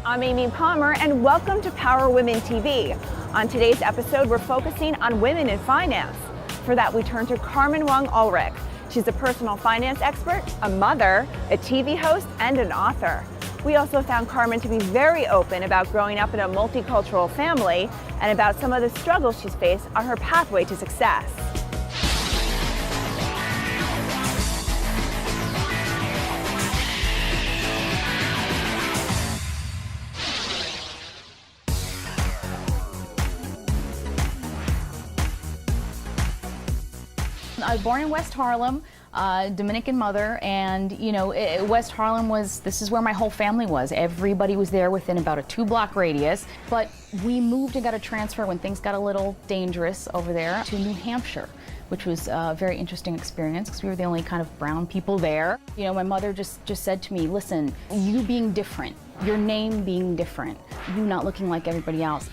I'm Amy Palmer, and welcome to Power Women TV. On today's episode, we're focusing on women in finance. For that, we turn to Carmen Wong Ulrich. She's a personal finance expert, a mother, a TV host, and an author. We also found Carmen to be very open about growing up in a multicultural family and about some of the struggles she's faced on her pathway to success. I was born in West Harlem, Dominican mother, and West Harlem this is where my whole family was. Everybody was there within about a 2-block radius, but we moved and got a transfer when things got a little dangerous over there to New Hampshire, which was a very interesting experience because we were the only kind of brown people there. My mother just said to me, listen, you being different, your name being different, you not looking like everybody else,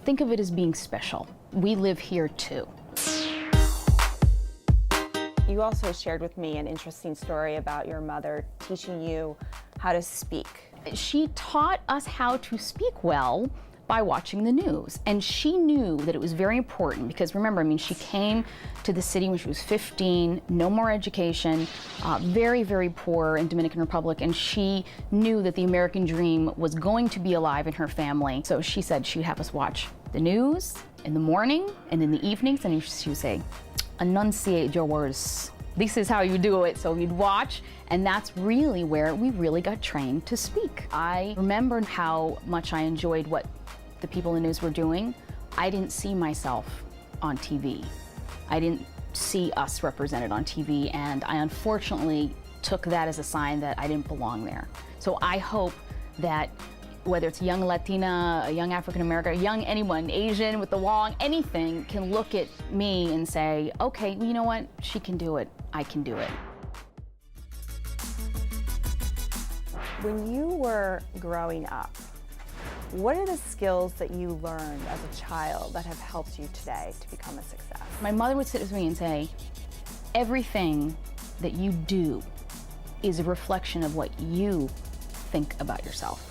think of it as being special. We live here too. You also shared with me an interesting story about your mother teaching you how to speak. She taught us how to speak well by watching the news. And she knew that it was very important because remember, she came to the city when she was 15, no more education, very, very poor in Dominican Republic, and she knew that the American dream was going to be alive in her family. So she said she'd have us watch the news in the morning and in the evenings, and she would say, enunciate your words. This is how you do it. So you'd watch, and that's really where we really got trained to speak. I remembered how much I enjoyed what the people in the news were doing. I didn't see myself on TV. I didn't see us represented on TV, and I unfortunately took that as a sign that I didn't belong there. So I hope that whether it's a young Latina, a young African American, a young anyone, Asian with the long, anything, can look at me and say, okay, you know what, she can do it, I can do it. When you were growing up, what are the skills that you learned as a child that have helped you today to become a success? My mother would sit with me and say, everything that you do is a reflection of what you think about yourself.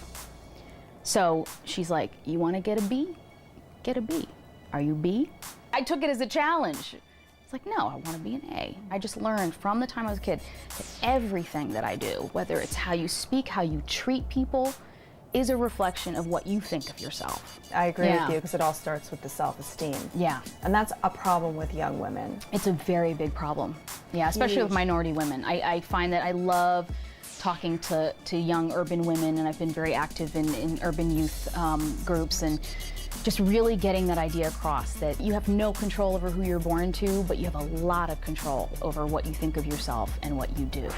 So she's like, you want to get a B? Get a B. Are you B? I took it as a challenge. It's like, no, I want to be an A. I just learned from the time I was a kid that everything that I do, whether it's how you speak, how you treat people, is a reflection of what you think of yourself. I agree with you because it all starts with the self-esteem. Yeah. And that's a problem with young women. It's a very big problem. Yeah, especially with minority women. I find that I love talking to young urban women, and I've been very active in urban youth groups, and just really getting that idea across that you have no control over who you're born to, but you have a lot of control over what you think of yourself and what you do.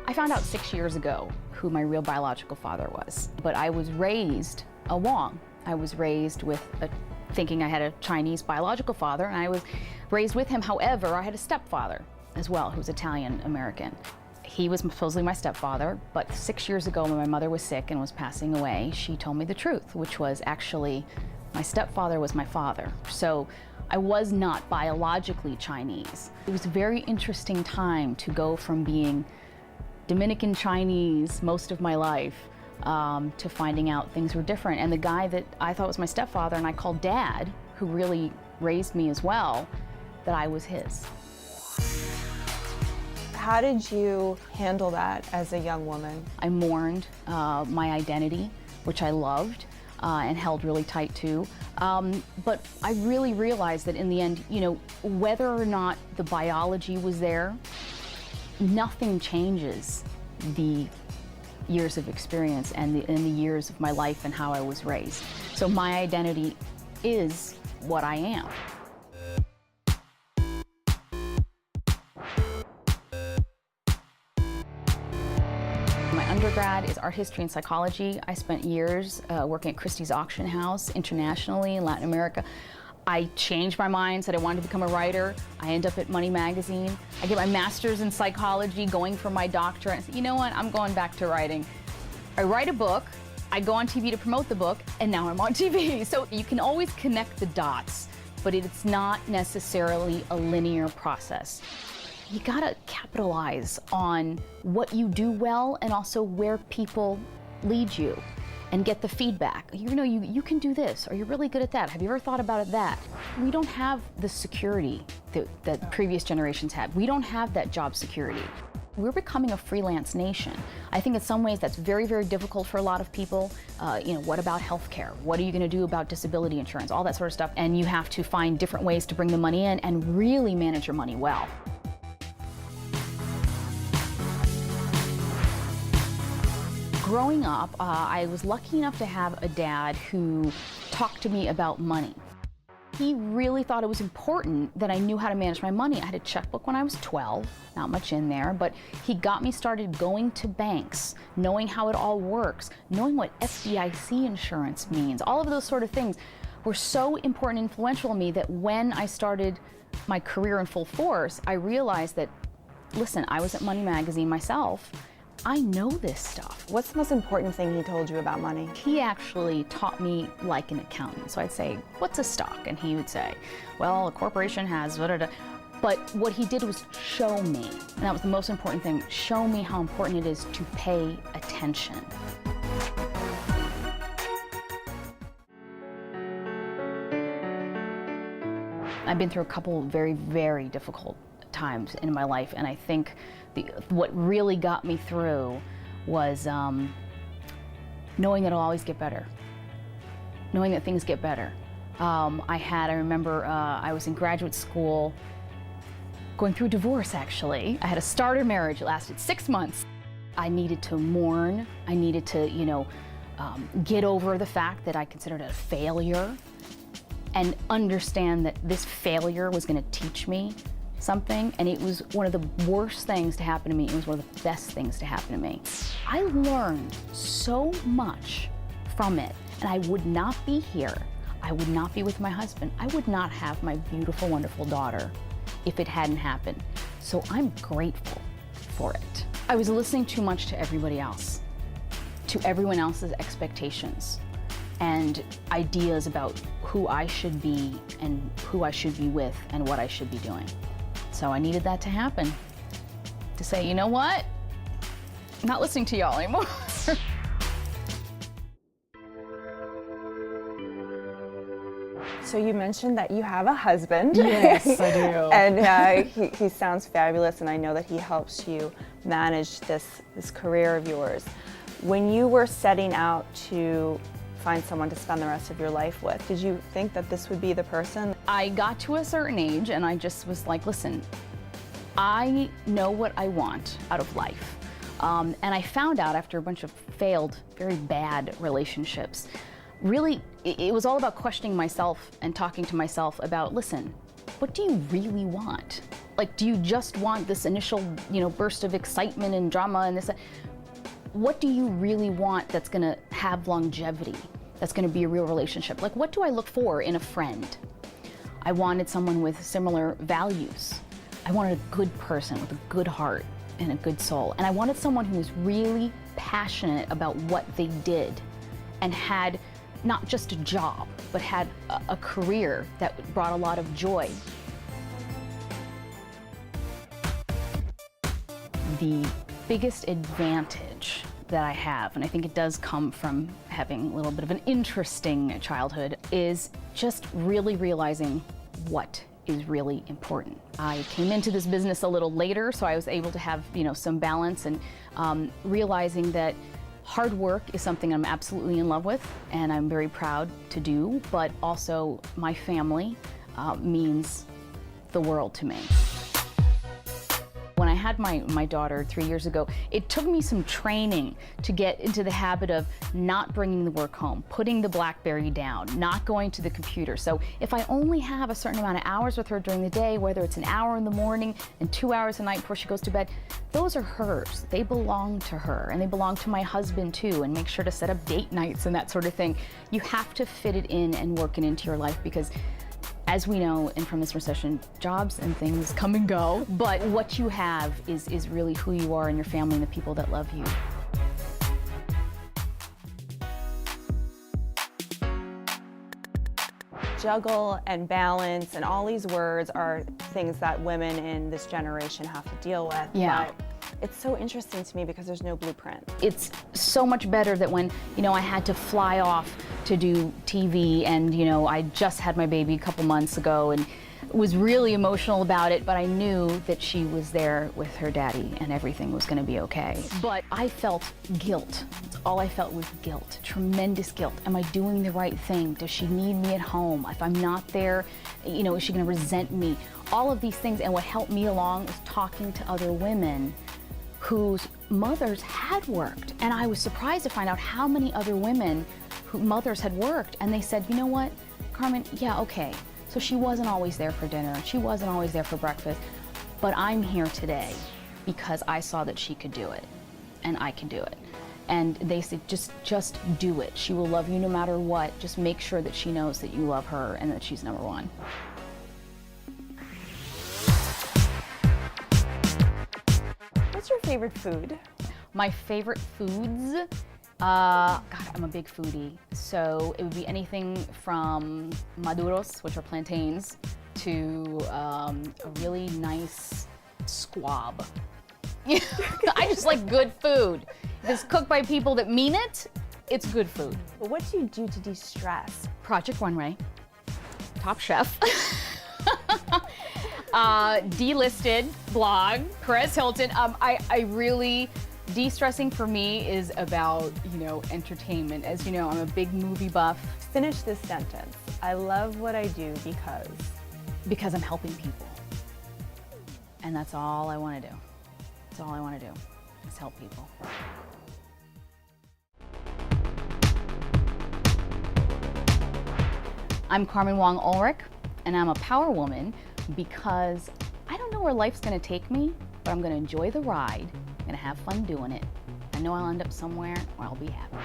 I found out 6 years ago who my real biological father was, but I was raised a Wong. I was raised with thinking I had a Chinese biological father, and I was raised with him. However, I had a stepfather as well, who was Italian-American. He was supposedly my stepfather, but 6 years ago when my mother was sick and was passing away, she told me the truth, which was actually my stepfather was my father. So I was not biologically Chinese. It was a very interesting time to go from being Dominican Chinese most of my life to finding out things were different. And the guy that I thought was my stepfather and I called Dad, who really raised me as well, that I was his. How did you handle that as a young woman? I mourned my identity, which I loved and held really tight to. But I really realized that in the end, whether or not the biology was there, nothing changes the years of experience and the years of my life and how I was raised. So my identity is what I am. My undergrad is art history and psychology. I spent years working at Christie's Auction House internationally in Latin America. I changed my mind, said I wanted to become a writer. I end up at Money Magazine. I get my master's in psychology, going for my doctorate. I said, you know what, I'm going back to writing. I write a book, I go on TV to promote the book, and now I'm on TV. So you can always connect the dots, but it's not necessarily a linear process. you gotta capitalize on what you do well and also where people lead you and get the feedback. You know, you can do this, or you're really good at that. Have you ever thought about that? We don't have the security that previous generations had. We don't have that job security. We're becoming a freelance nation. I think in some ways that's very, very difficult for a lot of people. You know, what about healthcare? What are you gonna do about disability insurance? All that sort of stuff. And you have to find different ways to bring the money in and really manage your money well. Growing up, I was lucky enough to have a dad who talked to me about money. He really thought it was important that I knew how to manage my money. I had a checkbook when I was 12, not much in there, but he got me started going to banks, knowing how it all works, knowing what FDIC insurance means. All of those sort of things were so important and influential to me that when I started my career in full force, I realized that, listen, I was at Money Magazine myself. I know this stuff. What's the most important thing he told you about money? He actually taught me like an accountant. So I'd say, what's a stock? And he would say, well, a corporation has da-da-da. But what he did was show me, and that was the most important thing, show me how important it is to pay attention. I've been through a couple of very, very difficult times in my life, and I think what really got me through was knowing that it'll always get better, knowing that things get better. I remember I was in graduate school going through divorce, actually. I had a starter marriage. It lasted 6 months. I needed to mourn. I needed to, get over the fact that I considered it a failure and understand that this failure was going to teach me something, and it was one of the worst things to happen to me. It was one of the best things to happen to me. I learned so much from it, and I would not be here. I would not be with my husband. I would not have my beautiful, wonderful daughter if it hadn't happened. So I'm grateful for it. I was listening too much to everybody else, to everyone else's expectations and ideas about who I should be and who I should be with and what I should be doing. So I needed that to happen, to say, you know what? I'm not listening to y'all anymore. So you mentioned that you have a husband. Yes, I do. And he sounds fabulous, and I know that he helps you manage this career of yours. When you were setting out to find someone to spend the rest of your life with, did you think that this would be the person? I got to a certain age and I just was like, listen, I know what I want out of life. And I found out after a bunch of failed, very bad relationships, really, it was all about questioning myself and talking to myself about, listen, what do you really want? Like, do you just want this initial, burst of excitement and drama and this? What do you really want that's gonna have longevity, that's gonna be a real relationship? Like, what do I look for in a friend? I wanted someone with similar values. I wanted a good person with a good heart and a good soul. And I wanted someone who was really passionate about what they did and had not just a job, but had a career that brought a lot of joy. The biggest advantage that I have, and I think it does come from having a little bit of an interesting childhood, is just really realizing what is really important. I came into this business a little later, so I was able to have some balance, and realizing that hard work is something I'm absolutely in love with and I'm very proud to do, but also my family means the world to me. When I had my daughter 3 years ago, it took me some training to get into the habit of not bringing the work home, putting the BlackBerry down, not going to the computer. So if I only have a certain amount of hours with her during the day, whether it's an hour in the morning and 2 hours a night before she goes to bed, those are hers. They belong to her, and they belong to my husband too, and make sure to set up date nights and that sort of thing. You have to fit it in and work it into your life, because as we know, and from this recession, jobs and things come and go, but what you have is really who you are and your family and the people that love you. juggle and balance and all these words are things that women in this generation have to deal with. Yeah. But it's so interesting to me because there's no blueprint. It's so much better that when, I had to fly off to do TV and, I just had my baby a couple months ago and was really emotional about it, but I knew that she was there with her daddy and everything was going to be okay. But I felt guilt. All I felt was guilt, tremendous guilt. Am I doing the right thing? Does she need me at home? If I'm not there, is she going to resent me? All of these things. And what helped me along was talking to other women whose mothers had worked. And I was surprised to find out how many other women whose mothers had worked. And they said, you know what, Carmen, yeah, okay. So she wasn't always there for dinner. She wasn't always there for breakfast. But I'm here today because I saw that she could do it. And I can do it. And they said, just do it. She will love you no matter what. Just make sure that she knows that you love her and that she's number one. What's your favorite food? My favorite foods? God, I'm a big foodie. So it would be anything from maduros, which are plantains, to a really nice squab. I just like good food. If it's cooked by people that mean it, it's good food. Well, what do you do to de-stress? Project Runway, Top Chef, delisted blog, Perez Hilton. I really, de-stressing for me is about, entertainment. As you know, I'm a big movie buff. Finish this sentence. I love what I do because I'm helping people. And that's all I want to do. That's all I want to do, is help people. I'm Carmen Wong Ulrich, and I'm a power woman because I don't know where life's going to take me, but I'm going to enjoy the ride. I'm going to have fun doing it. I know I'll end up somewhere where I'll be happy.